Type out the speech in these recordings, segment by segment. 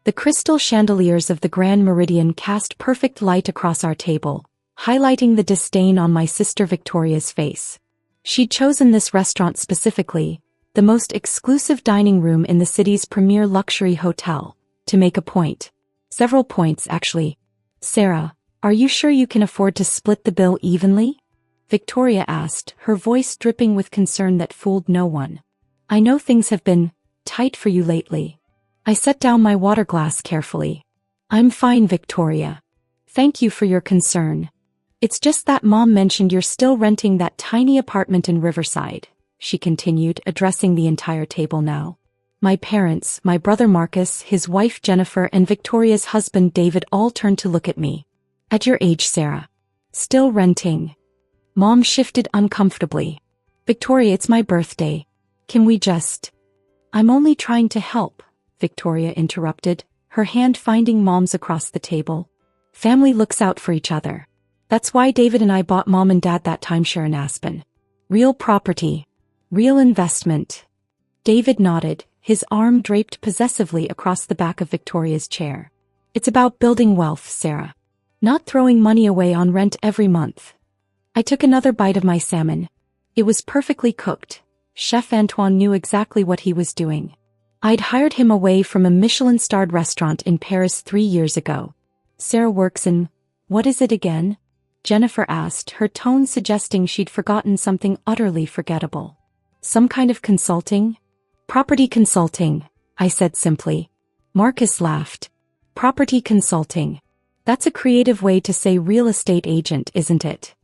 The crystal chandeliers of the Grand Meridian cast perfect light across our table, highlighting the disdain on my sister Victoria's face. She'd chosen this restaurant specifically, the most exclusive dining room in the city's premier luxury hotel, to make a point. Several points, actually. "Sarah, are you sure you can afford to split the bill evenly?" Victoria asked, her voice dripping with concern that fooled no one. "I know things have been tight for you lately." I set down my water glass carefully. "I'm fine, Victoria. Thank you for your concern. It's just that Mom mentioned you're still renting that tiny apartment in Riverside," she continued, addressing the entire table now. My parents, my brother Marcus, his wife Jennifer, and Victoria's husband David all turned to look at me. "At your age, Sarah. Still renting?" Mom shifted uncomfortably. "Victoria, it's my birthday. Can we just—" "I'm only trying to help," Victoria interrupted, her hand finding Mom's across the table. "Family looks out for each other. That's why David and I bought Mom and Dad that timeshare in Aspen. Real property. Real investment." David nodded, his arm draped possessively across the back of Victoria's chair. "It's about building wealth, Sarah. Not throwing money away on rent every month." I took another bite of my salmon. It was perfectly cooked. Chef Antoine knew exactly what he was doing. I'd hired him away from a Michelin-starred restaurant in Paris 3 years ago. "Sarah works in— what is it again?" Jennifer asked, her tone suggesting she'd forgotten something utterly forgettable. "Some kind of consulting?" "Property consulting," I said simply. Marcus laughed. "Property consulting. That's a creative way to say real estate agent, isn't it?"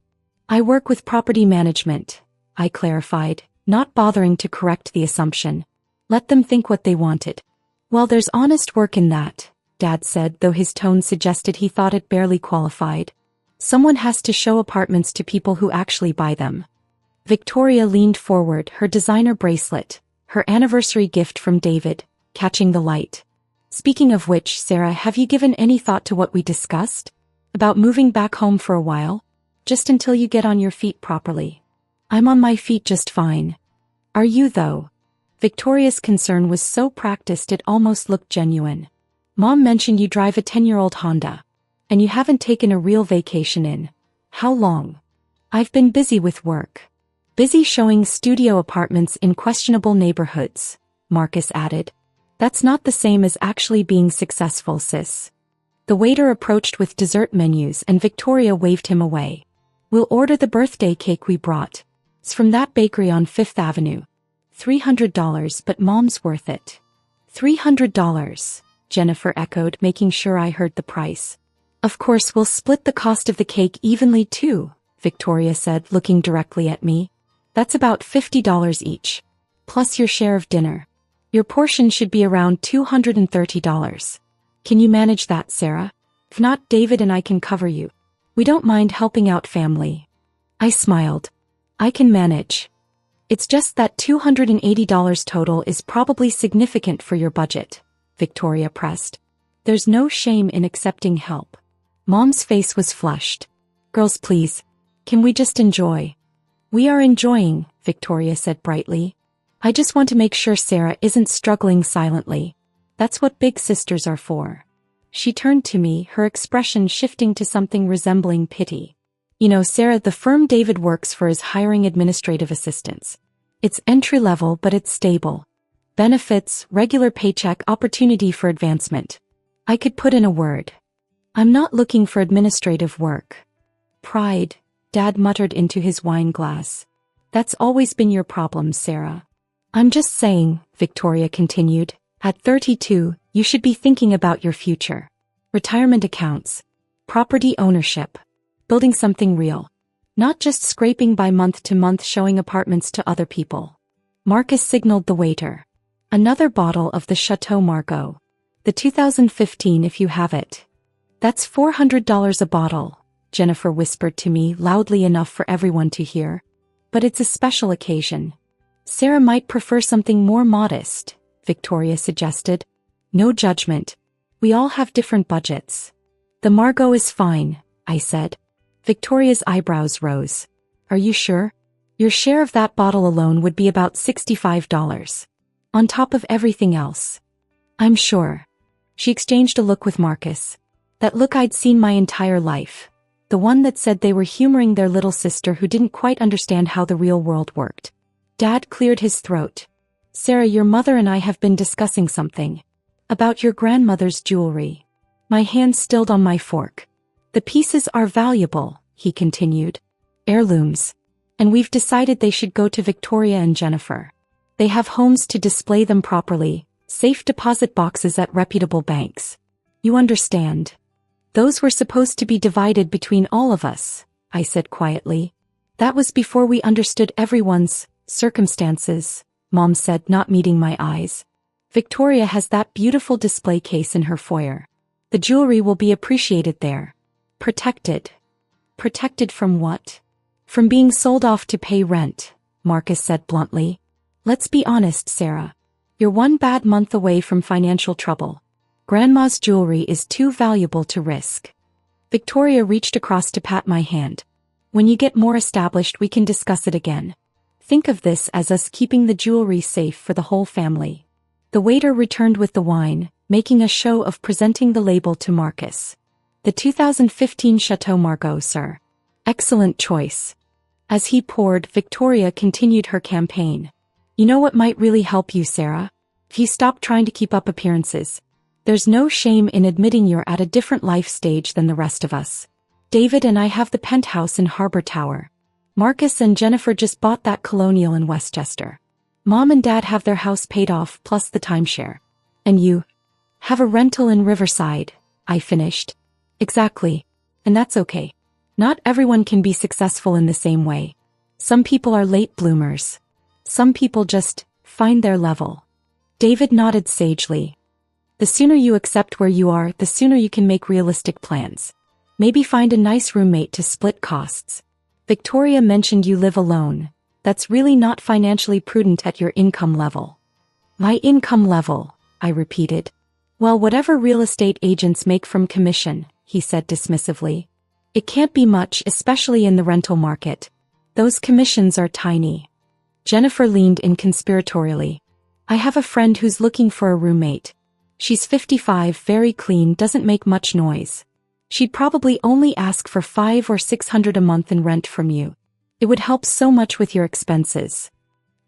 "I work with property management," I clarified, not bothering to correct the assumption. Let them think what they wanted. "Well, there's honest work in that," Dad said, though his tone suggested he thought it barely qualified. "Someone has to show apartments to people who actually buy them." Victoria leaned forward, her designer bracelet, her anniversary gift from David, catching the light. "Speaking of which, Sarah, have you given any thought to what we discussed? About moving back home for a while? Just until you get on your feet properly." "I'm on my feet just fine." "Are you, though?" Victoria's concern was so practiced it almost looked genuine. "Mom mentioned you drive a 10-year-old Honda. And you haven't taken a real vacation in— how long?" "I've been busy with work. Busy showing studio apartments in questionable neighborhoods," Marcus added. "That's not the same as actually being successful, sis." The waiter approached with dessert menus and Victoria waved him away. "We'll order the birthday cake we brought. It's from that bakery on 5th Avenue. $300, but Mom's worth it." $300, Jennifer echoed, making sure I heard the price. "Of course we'll split the cost of the cake evenly too," Victoria said, looking directly at me. "That's about $50 each. Plus your share of dinner. Your portion should be around $230. Can you manage that, Sarah? If not, David and I can cover you. We don't mind helping out family." I smiled. "I can manage. It's just that $280 total is probably significant for your budget," Victoria pressed. "There's no shame in accepting help." Mom's face was flushed. "Girls, please. Can we just enjoy?" "We are enjoying," Victoria said brightly. "I just want to make sure Sarah isn't struggling silently. That's what big sisters are for." She turned to me, her expression shifting to something resembling pity. "You know, Sarah, the firm David works for is hiring administrative assistants. It's entry-level, but it's stable. Benefits, regular paycheck, opportunity for advancement. I could put in a word. I'm not looking for administrative work." "Pride," Dad muttered into his wine glass. "That's always been your problem, Sarah." "I'm just saying," Victoria continued, "at 32, you should be thinking about your future. Retirement accounts. Property ownership. Building something real. Not just scraping by month to month showing apartments to other people." Marcus signaled the waiter. "Another bottle of the Chateau Margaux. The 2015 if you have it." "That's $400 a bottle," Jennifer whispered to me loudly enough for everyone to hear. "But it's a special occasion. Sarah might prefer something more modest," Victoria suggested. "No judgment. We all have different budgets." "The Margaux is fine," I said. Victoria's eyebrows rose. "Are you sure? Your share of that bottle alone would be about $65. On top of everything else." "I'm sure." She exchanged a look with Marcus. That look I'd seen my entire life. The one that said they were humoring their little sister who didn't quite understand how the real world worked. Dad cleared his throat. Sarah, your mother and I have been discussing something. About your grandmother's jewelry. My hand stilled on my fork. The pieces are valuable, he continued. Heirlooms. And we've decided they should go to Victoria and Jennifer. They have homes to display them properly, safe deposit boxes at reputable banks. You understand. Those were supposed to be divided between all of us, I said quietly. That was before we understood everyone's circumstances, Mom said, not meeting my eyes. Victoria has that beautiful display case in her foyer. The jewelry will be appreciated there. Protected. Protected from what? From being sold off to pay rent, Marcus said bluntly. Let's be honest, Sarah. You're one bad month away from financial trouble. Grandma's jewelry is too valuable to risk. Victoria reached across to pat my hand. When you get more established, we can discuss it again. Think of this as us keeping the jewelry safe for the whole family. The waiter returned with the wine, making a show of presenting the label to Marcus. The 2015 Chateau Margaux, sir. Excellent choice. As he poured, Victoria continued her campaign. You know what might really help you, Sarah? If you stop trying to keep up appearances. There's no shame in admitting you're at a different life stage than the rest of us. David and I have the penthouse in Harbor Tower. Marcus and Jennifer just bought that colonial in Westchester. Mom and Dad have their house paid off plus the timeshare. And you? Have a rental in Riverside, I finished. Exactly. And that's okay. Not everyone can be successful in the same way. Some people are late bloomers. Some people just find their level. David nodded sagely. The sooner you accept where you are, the sooner you can make realistic plans. Maybe find a nice roommate to split costs. Victoria mentioned you live alone. That's really not financially prudent at your income level. My income level, I repeated. Well, whatever real estate agents make from commission, he said dismissively. It can't be much, especially in the rental market. Those commissions are tiny. Jennifer leaned in conspiratorially. I have a friend who's looking for a roommate. She's 55, very clean, doesn't make much noise. She'd probably only ask for $500 or $600 a month in rent from you. It would help so much with your expenses.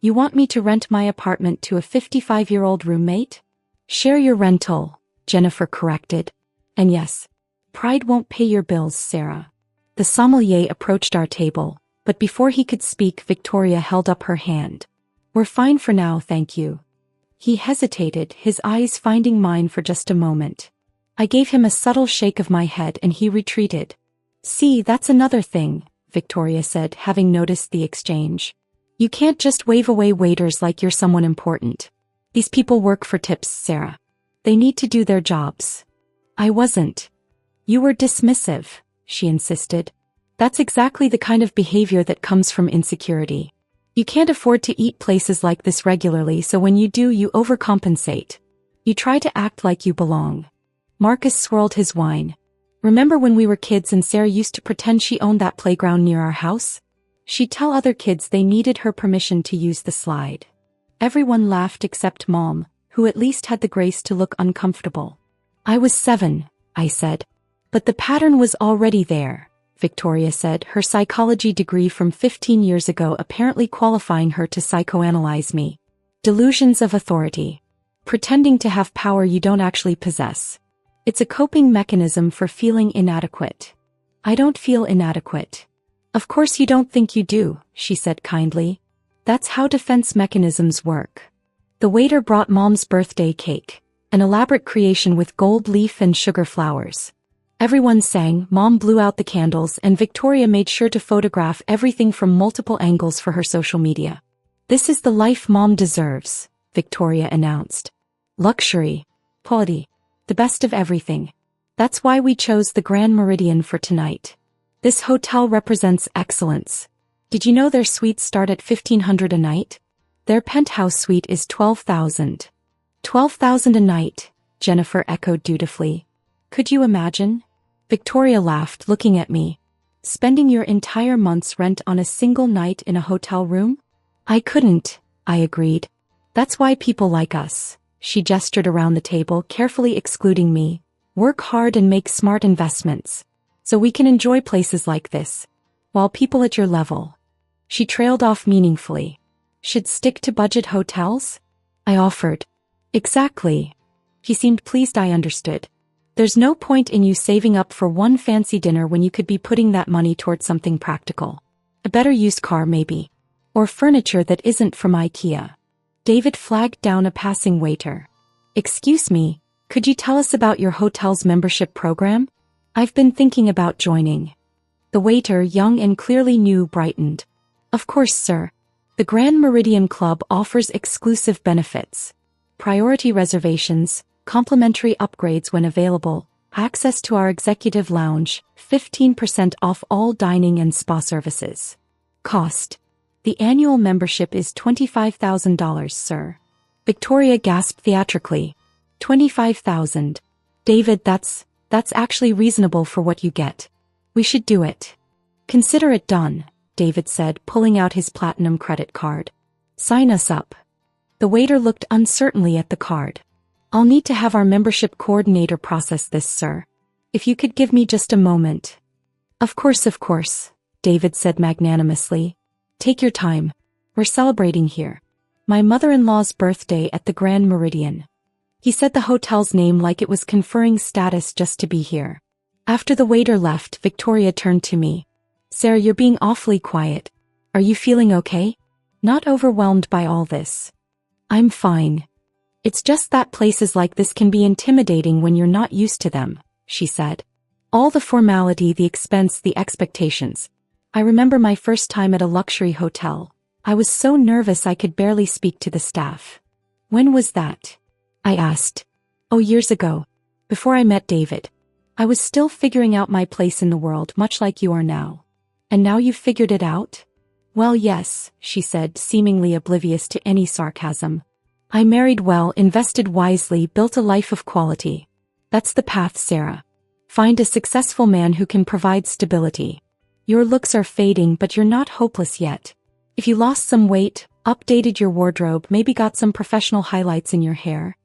You want me to rent my apartment to a 55-year-old roommate? Share your rental, Jennifer corrected. And yes, pride won't pay your bills, Sarah. The sommelier approached our table, but before he could speak, Victoria held up her hand. We're fine for now, thank you. He hesitated, his eyes finding mine for just a moment. I gave him a subtle shake of my head and he retreated. See, that's another thing, Victoria said, having noticed the exchange. You can't just wave away waiters like you're someone important. These people work for tips, Sarah. They need to do their jobs. I wasn't. You were dismissive, she insisted. That's exactly the kind of behavior that comes from insecurity. You can't afford to eat places like this regularly, so when you do, you overcompensate. You try to act like you belong. Marcus swirled his wine. Remember when we were kids and Sarah used to pretend she owned that playground near our house? She'd tell other kids they needed her permission to use the slide. Everyone laughed except Mom, who at least had the grace to look uncomfortable. I was 7, I said. But the pattern was already there, Victoria said, her psychology degree from 15 years ago apparently qualifying her to psychoanalyze me. Delusions of authority. Pretending to have power you don't actually possess. It's a coping mechanism for feeling inadequate. I don't feel inadequate. Of course you don't think you do, she said kindly. That's how defense mechanisms work. The waiter brought Mom's birthday cake, an elaborate creation with gold leaf and sugar flowers. Everyone sang, Mom blew out the candles, and Victoria made sure to photograph everything from multiple angles for her social media. This is the life Mom deserves, Victoria announced. Luxury. Quality. The best of everything. That's why we chose the Grand Meridian for tonight. This hotel represents excellence. Did you know their suites start at $1,500 a night? Their penthouse suite is $12,000. $12,000 a night, Jennifer echoed dutifully. Could you imagine? Victoria laughed, looking at me. Spending your entire month's rent on a single night in a hotel room? I couldn't, I agreed. That's why people like us. She gestured around the table, carefully excluding me. Work hard and make smart investments, so we can enjoy places like this, while people at your level. She trailed off meaningfully. Should stick to budget hotels? I offered. Exactly. He seemed pleased I understood. There's no point in you saving up for one fancy dinner when you could be putting that money towards something practical. A better used car maybe. Or furniture that isn't from IKEA. David flagged down a passing waiter. Excuse me, could you tell us about your hotel's membership program? I've been thinking about joining. The waiter, young and clearly new, brightened. Of course, sir. The Grand Meridian Club offers exclusive benefits. Priority reservations, complimentary upgrades when available, access to our executive lounge, 15% off all dining and spa services. Cost. The annual membership is $25,000, sir. Victoria gasped theatrically. $25,000. David, that's actually reasonable for what you get. We should do it. Consider it done, David said, pulling out his platinum credit card. Sign us up. The waiter looked uncertainly at the card. I'll need to have our membership coordinator process this, sir. If you could give me just a moment. Of course, David said magnanimously. Take your time. We're celebrating here. My mother-in-law's birthday at the Grand Meridian. He said the hotel's name like it was conferring status just to be here. After the waiter left, Victoria turned to me. Sarah, you're being awfully quiet. Are you feeling okay? Not overwhelmed by all this? I'm fine. It's just that places like this can be intimidating when you're not used to them, she said. All the formality, the expense, the expectations. I remember my first time at a luxury hotel. I was so nervous I could barely speak to the staff. When was that? I asked. Oh, years ago. Before I met David. I was still figuring out my place in the world, much like you are now. And now you've figured it out? Well, yes, she said, seemingly oblivious to any sarcasm. I married well, invested wisely, built a life of quality. That's the path, Sarah. Find a successful man who can provide stability. Your looks are fading, but you're not hopeless yet. If you lost some weight, updated your wardrobe, maybe got some professional highlights in your hair.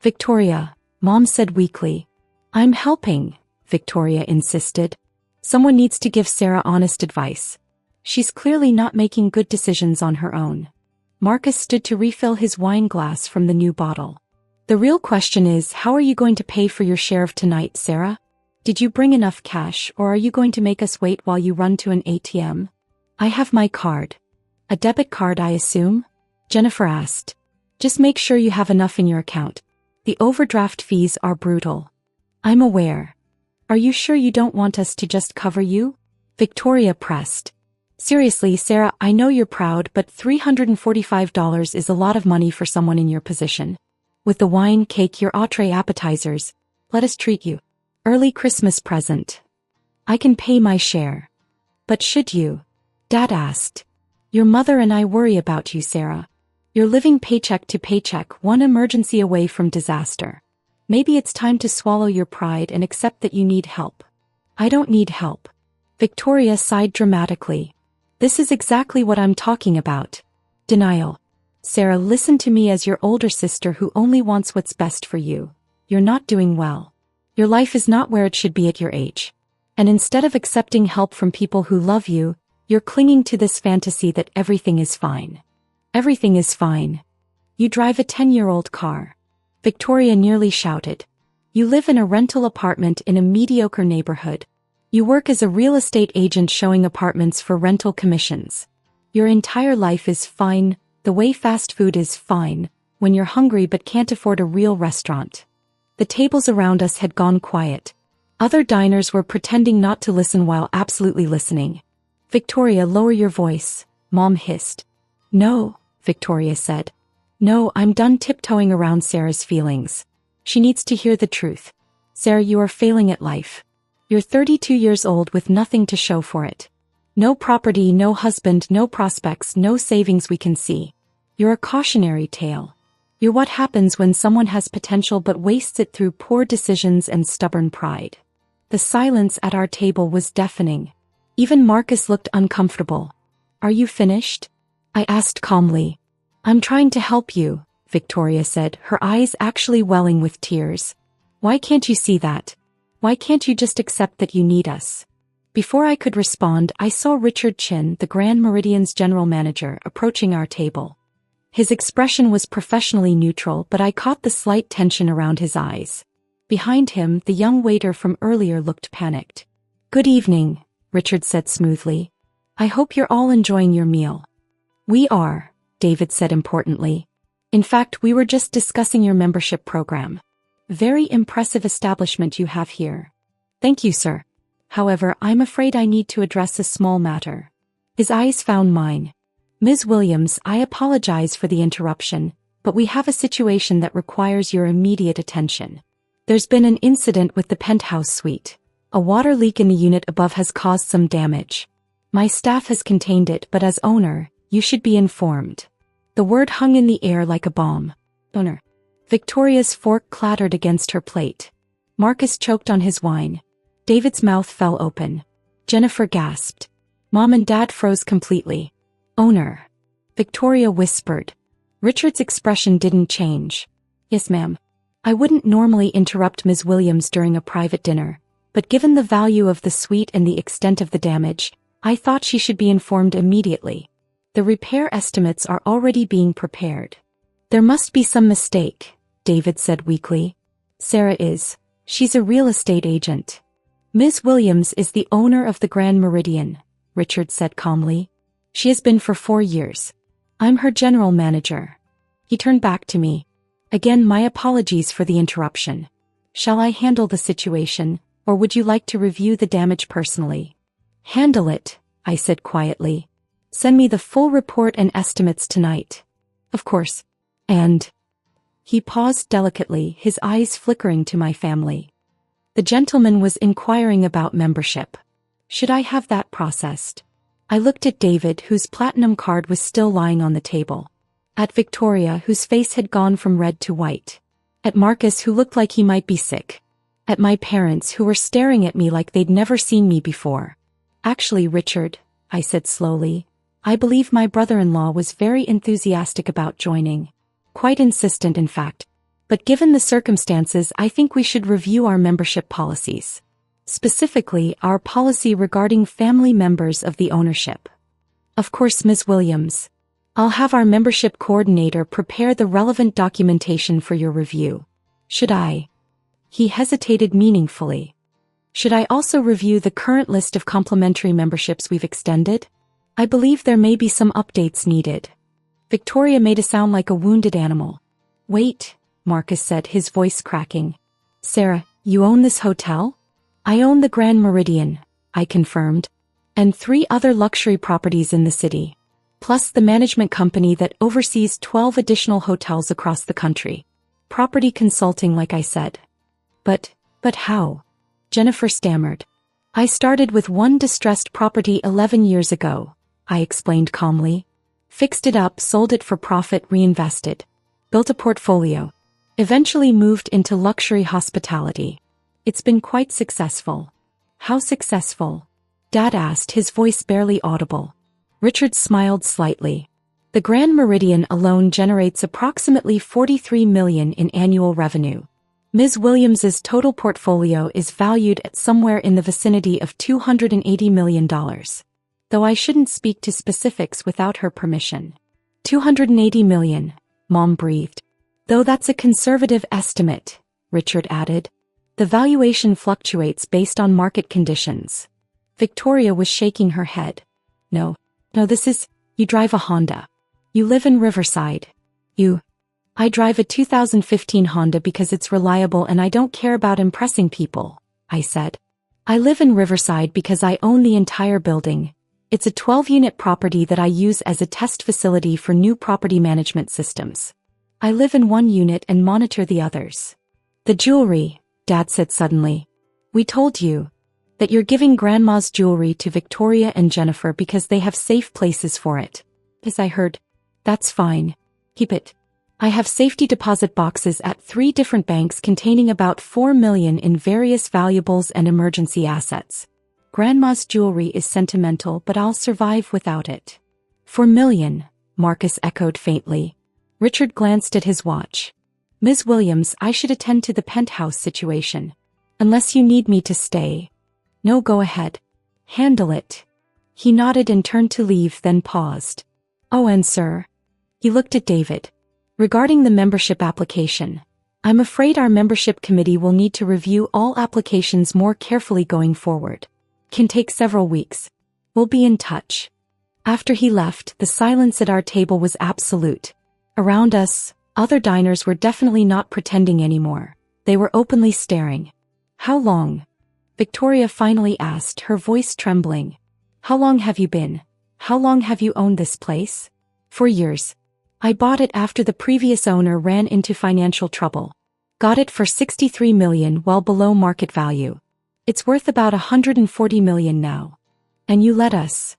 Victoria, Mom said weakly. I'm helping, Victoria insisted. Someone needs to give Sarah honest advice. She's clearly not making good decisions on her own. Marcus stood to refill his wine glass from the new bottle. The real question is, how are you going to pay for your share of tonight, Sarah? Did you bring enough cash, or are you going to make us wait while you run to an ATM? I have my card. A debit card, I assume? Jennifer asked. Just make sure you have enough in your account. The overdraft fees are brutal. I'm aware. Are you sure you don't want us to just cover you? Victoria pressed. Seriously, Sarah, I know you're proud, but $345 is a lot of money for someone in your position. With the wine, cake, your entree, appetizers, let us treat you. Early Christmas present. I can pay my share. But should you? Dad asked. Your mother and I worry about you, Sarah. You're living paycheck to paycheck, one emergency away from disaster. Maybe it's time to swallow your pride and accept that you need help. I don't need help. Victoria sighed dramatically. This is exactly what I'm talking about. Denial. Sarah, listen to me as your older sister who only wants what's best for you. You're not doing well. Your life is not where it should be at your age. And instead of accepting help from people who love you, you're clinging to this fantasy that everything is fine. Everything is fine. You drive a 10-year-old car. Victoria nearly shouted. You live in a rental apartment in a mediocre neighborhood. You work as a real estate agent showing apartments for rental commissions. Your entire life is fine, the way fast food is fine, when you're hungry but can't afford a real restaurant. The tables around us had gone quiet. Other diners were pretending not to listen while absolutely listening. Victoria, lower your voice, Mom hissed. No, Victoria said. No, I'm done tiptoeing around Sarah's feelings. She needs to hear the truth. Sarah, you are failing at life. You're 32 years old with nothing to show for it. No property, no husband, no prospects, no savings we can see. You're a cautionary tale. You're what happens when someone has potential but wastes it through poor decisions and stubborn pride. The silence at our table was deafening. Even Marcus looked uncomfortable. Are you finished? I asked calmly. I'm trying to help you, Victoria said, her eyes actually welling with tears. Why can't you see that? Why can't you just accept that you need us? Before I could respond, I saw Richard Chin, the Grand Meridian's general manager, approaching our table. His expression was professionally neutral, but I caught the slight tension around his eyes. Behind him, the young waiter from earlier looked panicked. "Good evening," Richard said smoothly. "I hope you're all enjoying your meal." "We are," David said importantly. "In fact, we were just discussing your membership program. Very impressive establishment you have here." "Thank you, sir. However, I'm afraid I need to address a small matter." His eyes found mine. "Ms. Williams, I apologize for the interruption, but we have a situation that requires your immediate attention. There's been an incident with the penthouse suite. A water leak in the unit above has caused some damage. My staff has contained it, but as owner, you should be informed." The word hung in the air like a bomb. "Owner." Victoria's fork clattered against her plate. Marcus choked on his wine. David's mouth fell open. Jennifer gasped. Mom and Dad froze completely. "Owner." Victoria whispered. Richard's expression didn't change. "Yes, ma'am." I wouldn't normally interrupt Ms. Williams during a private dinner, but given the value of the suite and the extent of the damage, I thought she should be informed immediately. The repair estimates are already being prepared. "There must be some mistake," David said weakly. "Sarah is. She's a real estate agent." "Ms. Williams is the owner of the Grand Meridian," Richard said calmly. "She has been for 4 years. I'm her general manager." He turned back to me. "Again, my apologies for the interruption. Shall I handle the situation, or would you like to review the damage personally?" "Handle it," I said quietly. "Send me the full report and estimates tonight." "Of course." "And..." He paused delicately, his eyes flickering to my family. "The gentleman was inquiring about membership. Should I have that processed?" I looked at David, whose platinum card was still lying on the table. At Victoria, whose face had gone from red to white. At Marcus, who looked like he might be sick. At my parents, who were staring at me like they'd never seen me before. "Actually, Richard," I said slowly, "I believe my brother-in-law was very enthusiastic about joining. Quite insistent, in fact. But given the circumstances, I think we should review our membership policies. Specifically, our policy regarding family members of the ownership." "Of course, Ms. Williams. I'll have our membership coordinator prepare the relevant documentation for your review." "Should I?" He hesitated meaningfully. "Should I also review the current list of complimentary memberships we've extended? I believe there may be some updates needed." Victoria made a sound like a wounded animal. "Wait," Marcus said, his voice cracking. "Sarah, you own this hotel?" "I own the Grand Meridian," I confirmed. "And 3 other luxury properties in the city. Plus the management company that oversees 12 additional hotels across the country. Property consulting, like I said." But how?" Jennifer stammered. "I started with one distressed property 11 years ago," I explained calmly. "Fixed it up, sold it for profit, reinvested. Built a portfolio. Eventually moved into luxury hospitality. It's been quite successful." "How successful?" Dad asked, his voice barely audible. Richard smiled slightly. "The Grand Meridian alone generates approximately $43 million in annual revenue. Ms. Williams's total portfolio is valued at somewhere in the vicinity of $280 million. Though I shouldn't speak to specifics without her permission." $280 million, Mom breathed. "Though that's a conservative estimate," Richard added. "The valuation fluctuates based on market conditions." Victoria was shaking her head. No, this is... You drive a Honda. You live in Riverside. I drive a 2015 Honda because it's reliable and I don't care about impressing people," I said. "I live in Riverside because I own the entire building. It's a 12-unit property that I use as a test facility for new property management systems. I live in one unit and monitor the others." "The jewelry," Dad said suddenly. "We told you that you're giving Grandma's jewelry to Victoria and Jennifer because they have safe places for it." "As I heard." "That's fine. Keep it. I have safety deposit boxes at 3 different banks containing about $4 million in various valuables and emergency assets. Grandma's jewelry is sentimental, but I'll survive without it." $4 million, Marcus echoed faintly. Richard glanced at his watch. Ms. Williams, I should attend to the penthouse situation. Unless you need me to stay. No, go ahead. Handle it. He nodded and turned to leave, then paused. Oh, and sir. He looked at David. Regarding the membership application, I'm afraid our membership committee will need to review all applications more carefully going forward. Can take several weeks. We'll be in touch. After he left, the silence at our table was absolute. Around us, other diners were definitely not pretending anymore. They were openly staring. How long? Victoria finally asked, her voice trembling. How long have you been? How long have you owned this place? 4 years. I bought it after the previous owner ran into financial trouble. Got it for $63 million, well below market value. It's worth about $140 million now. And you let us.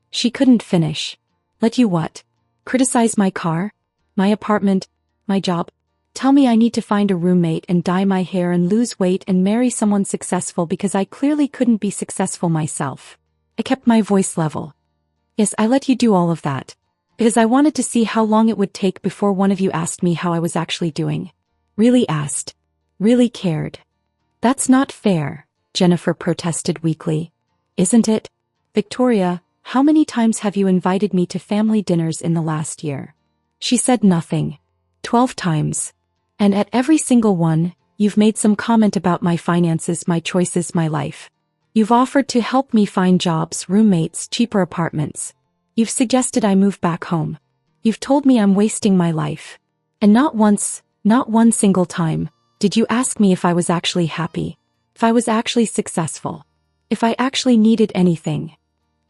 She couldn't finish. Let you what? Criticize my car? My apartment? My job? Tell me I need to find a roommate and dye my hair and lose weight and marry someone successful because I clearly couldn't be successful myself. I kept my voice level. Yes, I let you do all of that. Because I wanted to see how long it would take before one of you asked me how I was actually doing. Really asked. Really cared. That's not fair, Jennifer protested weakly. Isn't it? Victoria, how many times have you invited me to family dinners in the last year? She said nothing. 12 times. And at every single one, you've made some comment about my finances, my choices, my life. You've offered to help me find jobs, roommates, cheaper apartments. You've suggested I move back home. You've told me I'm wasting my life. And not once, not one single time, did you ask me if I was actually happy, if I was actually successful, if I actually needed anything.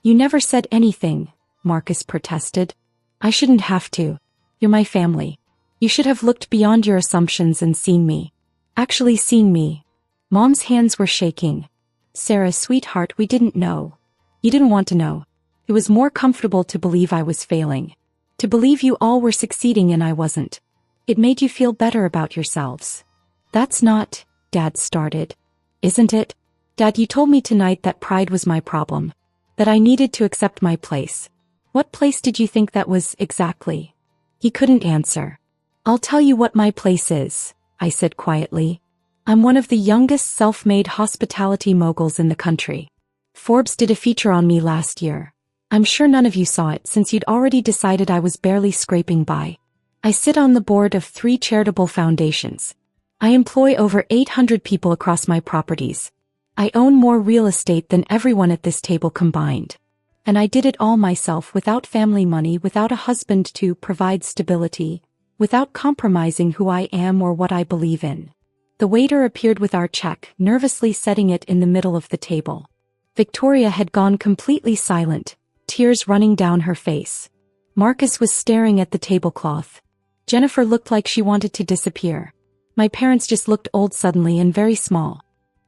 You never said anything, Marcus protested. I shouldn't have to. You're my family. You should have looked beyond your assumptions and seen me. Actually seen me. Mom's hands were shaking. Sarah, sweetheart, we didn't know. You didn't want to know. It was more comfortable to believe I was failing. To believe you all were succeeding and I wasn't. It made you feel better about yourselves. That's not, Dad started. Isn't it? Dad, you told me tonight that pride was my problem. That I needed to accept my place. What place did you think that was, exactly? He couldn't answer. I'll tell you what my place is, I said quietly. I'm one of the youngest self-made hospitality moguls in the country. Forbes did a feature on me last year. I'm sure none of you saw it since you'd already decided I was barely scraping by. I sit on the board of 3 charitable foundations. I employ over 800 people across my properties. I own more real estate than everyone at this table combined. And I did it all myself without family money, without a husband to provide stability, without compromising who I am or what I believe in. The waiter appeared with our check, nervously setting it in the middle of the table. Victoria had gone completely silent, tears running down her face. Marcus was staring at the tablecloth. Jennifer looked like she wanted to disappear. My parents just looked old suddenly and very small.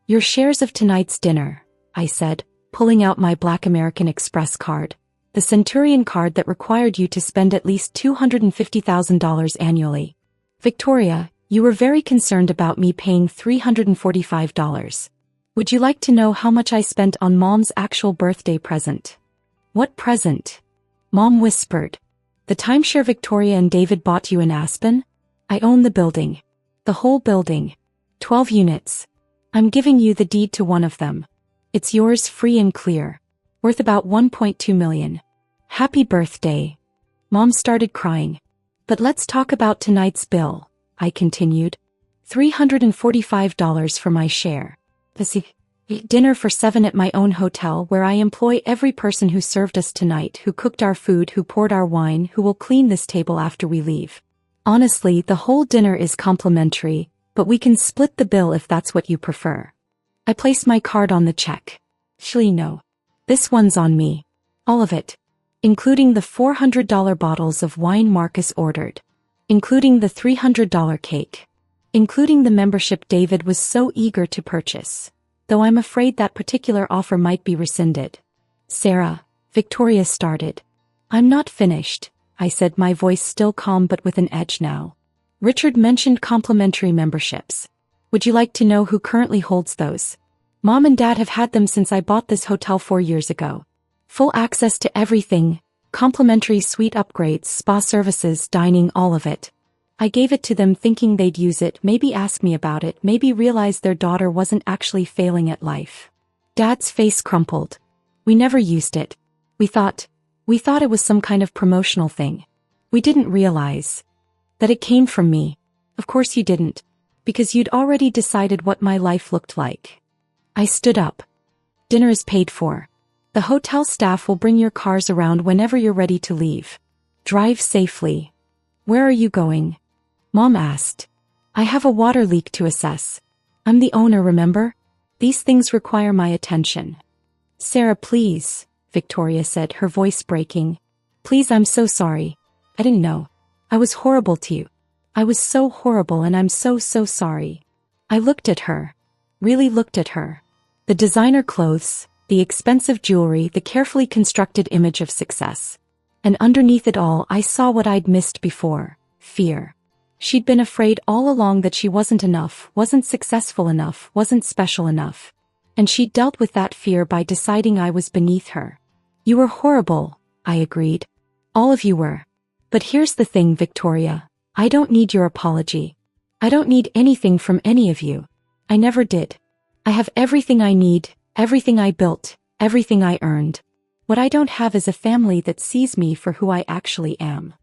Your shares of tonight's dinner, I said, pulling out my Black American Express card. The Centurion card that required you to spend at least $250,000 annually. Victoria, you were very concerned about me paying $345. Would you like to know how much I spent on Mom's actual birthday present? What present? Mom whispered. The timeshare Victoria and David bought you in Aspen? I own the building. The whole building. 12 units. I'm giving you the deed to one of them. It's yours free and clear. Worth about $1.2 million. Happy birthday. Mom started crying. But let's talk about tonight's bill, I continued. $345 for my share. Dinner for 7 at my own hotel where I employ every person who served us tonight, who cooked our food, who poured our wine, who will clean this table after we leave. Honestly, the whole dinner is complimentary, but we can split the bill if that's what you prefer. I placed my card on the check. Actually, no. This one's on me. All of it. Including the $400 bottles of wine Marcus ordered. Including the $300 cake. Including the membership David was so eager to purchase. Though I'm afraid that particular offer might be rescinded. Sarah, Victoria started. I'm not finished, I said, my voice still calm but with an edge now. Richard mentioned complimentary memberships. Would you like to know who currently holds those? Mom and Dad have had them since I bought this hotel 4 years ago. Full access to everything, complimentary suite upgrades, spa services, dining, all of it. I gave it to them thinking they'd use it, maybe ask me about it, maybe realize their daughter wasn't actually failing at life. Dad's face crumpled. We never used it. We thought it was some kind of promotional thing. We didn't realize that it came from me. Of course you didn't. Because you'd already decided what my life looked like. I stood up. Dinner is paid for. The hotel staff will bring your cars around whenever you're ready to leave. Drive safely. Where are you going? Mom asked. I have a water leak to assess. I'm the owner, remember? These things require my attention. Sarah, please, Victoria said, her voice breaking. Please, I'm so sorry. I didn't know. I was horrible to you. I was so horrible and I'm so sorry. I looked at her. Really looked at her. The designer clothes, the expensive jewelry, the carefully constructed image of success. And underneath it all I saw what I'd missed before, fear. She'd been afraid all along that she wasn't enough, wasn't successful enough, wasn't special enough. And she'd dealt with that fear by deciding I was beneath her. You were horrible, I agreed. All of you were. But here's the thing, Victoria. I don't need your apology. I don't need anything from any of you. I never did. I have everything I need, everything I built, everything I earned. What I don't have is a family that sees me for who I actually am.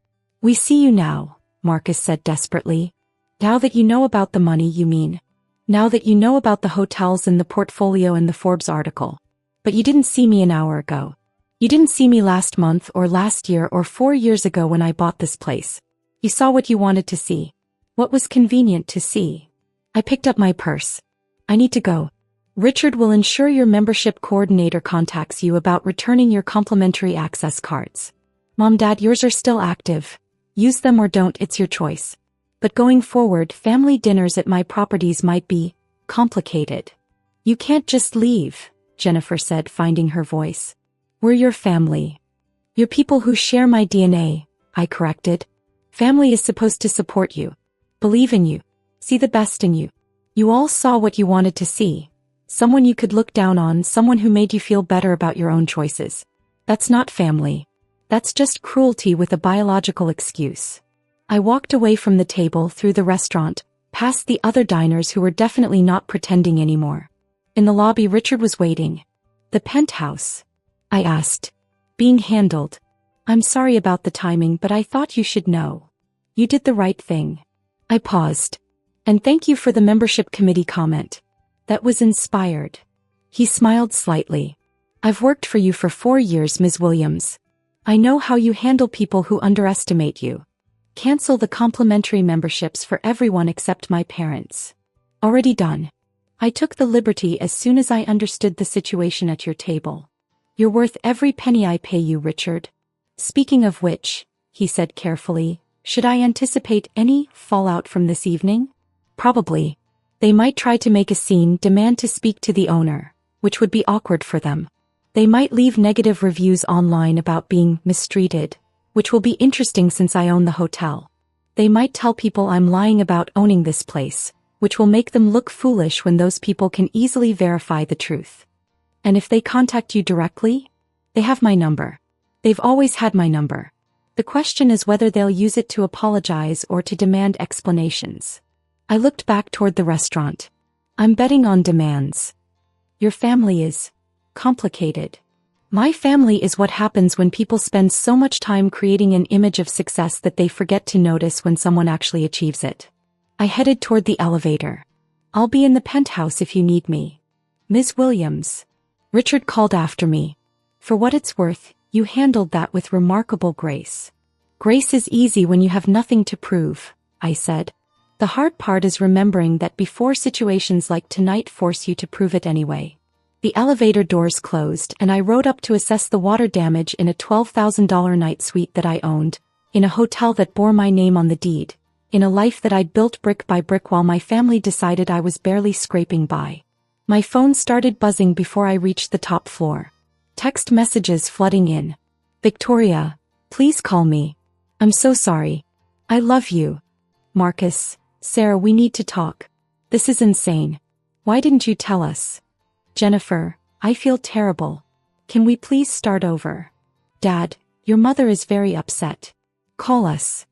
We see you now, Marcus said desperately. Now that you know about the money, you mean. Now that you know about the hotels and the portfolio and the Forbes article. But you didn't see me an hour ago. You didn't see me last month or last year or 4 years ago when I bought this place. You saw what you wanted to see. What was convenient to see. I picked up my purse. I need to go. Richard will ensure your membership coordinator contacts you about returning your complimentary access cards. Mom, Dad, yours are still active. Use them or don't, it's your choice. But going forward, family dinners at my properties might be complicated. You can't just leave, Jennifer said, finding her voice. We're your family. You're people who share my DNA, I corrected. Family is supposed to support you. Believe in you. See the best in you. You all saw what you wanted to see. Someone you could look down on, someone who made you feel better about your own choices. That's not family. That's just cruelty with a biological excuse. I walked away from the table, through the restaurant, past the other diners who were definitely not pretending anymore. In the lobby, Richard was waiting. The penthouse? I asked. Being handled. I'm sorry about the timing, but I thought you should know. You did the right thing. I paused. And thank you for the membership committee comment. That was inspired. He smiled slightly. I've worked for you for 4 years, Ms. Williams. I know how you handle people who underestimate you. Cancel the complimentary memberships for everyone except my parents. Already done. I took the liberty as soon as I understood the situation at your table. You're worth every penny I pay you, Richard. Speaking of which, he said carefully, should I anticipate any fallout from this evening? Probably. They might try to make a scene, demand to speak to the owner, which would be awkward for them. They might leave negative reviews online about being mistreated, which will be interesting since I own the hotel. They might tell people I'm lying about owning this place, which will make them look foolish when those people can easily verify the truth. And if they contact you directly, they have my number. They've always had my number. The question is whether they'll use it to apologize or to demand explanations. I looked back toward the restaurant. I'm betting on demands. Your family is complicated. My family is what happens when people spend so much time creating an image of success that they forget to notice when someone actually achieves it. I headed toward the elevator. I'll be in the penthouse if you need me. Ms. Williams. Richard called after me. For what it's worth, you handled that with remarkable grace. Grace is easy when you have nothing to prove, I said. The hard part is remembering that before situations like tonight force you to prove it anyway. The elevator doors closed and I rode up to assess the water damage in a $12,000 night suite that I owned, in a hotel that bore my name on the deed, in a life that I'd built brick by brick while my family decided I was barely scraping by. My phone started buzzing before I reached the top floor. Text messages flooding in. Victoria, please call me. I'm so sorry. I love you. Marcus, Sarah, we need to talk. This is insane. Why didn't you tell us? Jennifer, I feel terrible. Can we please start over? Dad, your mother is very upset. Call us.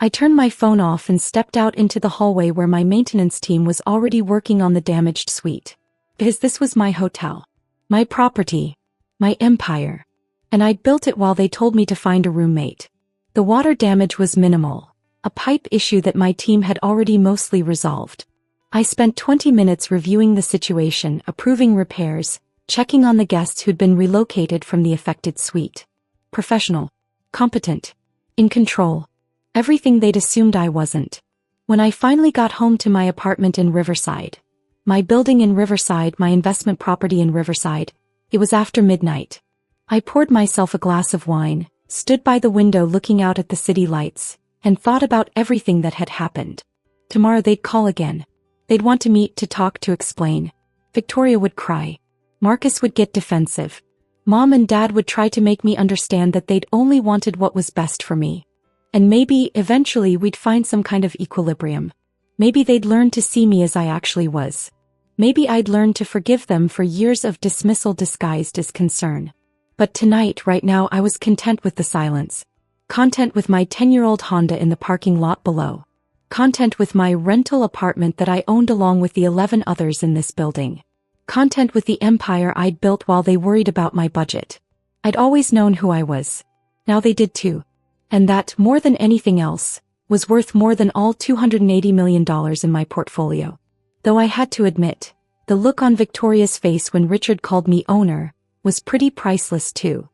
I turned my phone off and stepped out into the hallway where my maintenance team was already working on the damaged suite. Because this was my hotel. My property. My empire. And I'd built it while they told me to find a roommate. The water damage was minimal. A pipe issue that my team had already mostly resolved. I spent 20 minutes reviewing the situation, approving repairs, checking on the guests who'd been relocated from the affected suite. Professional. Competent. In control. Everything they'd assumed I wasn't. When I finally got home to my apartment in Riverside, my building in Riverside, my investment property in Riverside, it was after midnight. I poured myself a glass of wine, stood by the window looking out at the city lights, and thought about everything that had happened. Tomorrow they'd call again. They'd want to meet, to talk, to explain. Victoria would cry. Marcus would get defensive. Mom and Dad would try to make me understand that they'd only wanted what was best for me. And maybe, eventually, we'd find some kind of equilibrium. Maybe they'd learn to see me as I actually was. Maybe I'd learn to forgive them for years of dismissal disguised as concern. But tonight, right now, I was content with the silence. Content with my 10-year-old Honda in the parking lot below. Content with my rental apartment that I owned along with the 11 others in this building. Content with the empire I'd built while they worried about my budget. I'd always known who I was. Now they did too. And that, more than anything else, was worth more than all $280 million in my portfolio. Though I had to admit, the look on Victoria's face when Richard called me owner was pretty priceless too.